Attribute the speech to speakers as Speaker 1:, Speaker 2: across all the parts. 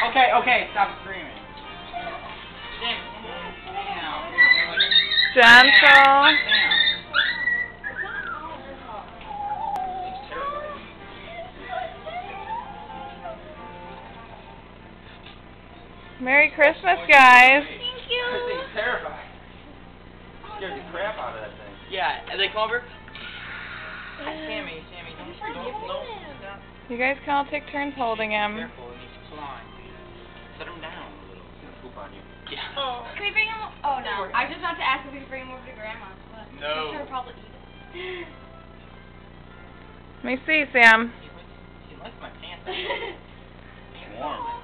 Speaker 1: Okay, okay, stop screaming.
Speaker 2: Gentle. Merry Christmas, guys.
Speaker 3: Thank you.
Speaker 1: That thing's terrifying. Scared the crap out of that thing. Yeah, and they come over. Sammy, don't.
Speaker 2: You guys can all take turns holding him.
Speaker 1: Careful, and he's flying. Set him down a little. He's gonna poop on you. Yeah.
Speaker 3: Oh. Can we bring him? Oh no. I was just about to ask if we could bring him over to Grandma's, but
Speaker 1: No.
Speaker 3: she'll probably eat it.
Speaker 2: Let me see, Sam.
Speaker 1: He likes my pants. It's warm.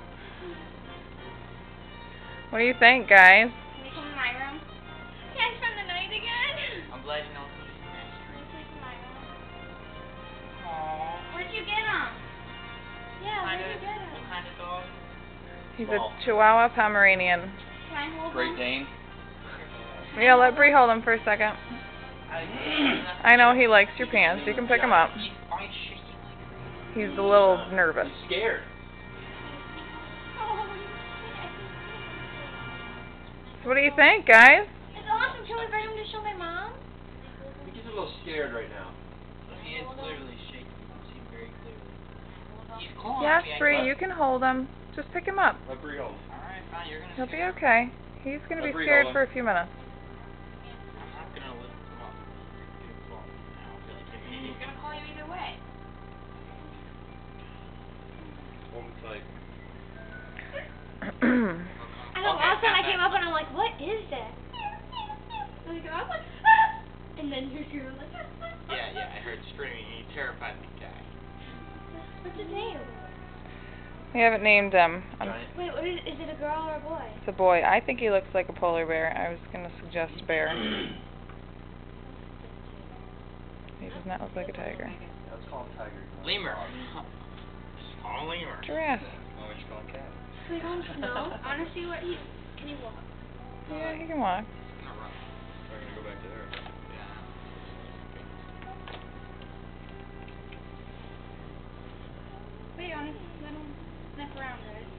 Speaker 2: What do you think, guys?
Speaker 3: Can you come in my room? Can I spend the night again?
Speaker 1: I'm glad you know who's
Speaker 3: Can you sleep in my room?
Speaker 1: Aww.
Speaker 3: Where'd you get him? Yeah,
Speaker 1: What
Speaker 3: where'd you get him?
Speaker 1: kind of dog?
Speaker 2: He's a Chihuahua Pomeranian.
Speaker 3: Can I hold
Speaker 1: Great
Speaker 3: him?
Speaker 1: Dane.
Speaker 2: Yeah, let Bree hold him for a second. I know he likes your pants. You can pick him up.
Speaker 1: He's quite shaky like
Speaker 2: He's a little nervous.
Speaker 1: He's scared.
Speaker 3: Oh,
Speaker 2: So what do you think, guys?
Speaker 3: it's awesome. Can we bring him to show my mom?
Speaker 1: I think he's a little scared right now. He is clearly shaking. You can see very clearly. He's calling
Speaker 2: Yes,
Speaker 1: me.
Speaker 2: Bree, you can hold him. Just pick him up.
Speaker 1: Let Bree hold. Alright, fine. You're gonna
Speaker 2: He'll be
Speaker 1: scare him.
Speaker 2: okay. He's going to be
Speaker 1: Let Bree
Speaker 2: scared
Speaker 1: hold
Speaker 2: for
Speaker 1: him.
Speaker 2: a few minutes.
Speaker 1: I'm not gonna let him come up. He's gonna fall now. I feel like
Speaker 3: He's gonna call you either way.
Speaker 1: Hold him tight.
Speaker 3: I know. All of a sudden I came up and I'm like, what is that? And I was like, ah! And then you're like,
Speaker 1: Yeah, I heard screaming. He terrified the guy.
Speaker 3: what's his name?
Speaker 2: We haven't named him.
Speaker 1: Giant.
Speaker 3: Wait, what is it a girl or a boy?
Speaker 2: It's a boy. I think he looks like a polar bear. I was going to suggest bear. He does not look like a tiger.
Speaker 1: Let's call him Tiger. Lemur. Call him Lemur.
Speaker 2: Giraffe.
Speaker 1: Oh, we should call him Cat.
Speaker 3: Can we go in snow? I want to see what can he walk?
Speaker 2: Yeah, he can walk.
Speaker 1: He's gonna run. We're gonna go back to there. Yeah.
Speaker 3: Wait, I want to let him sniff around, guys.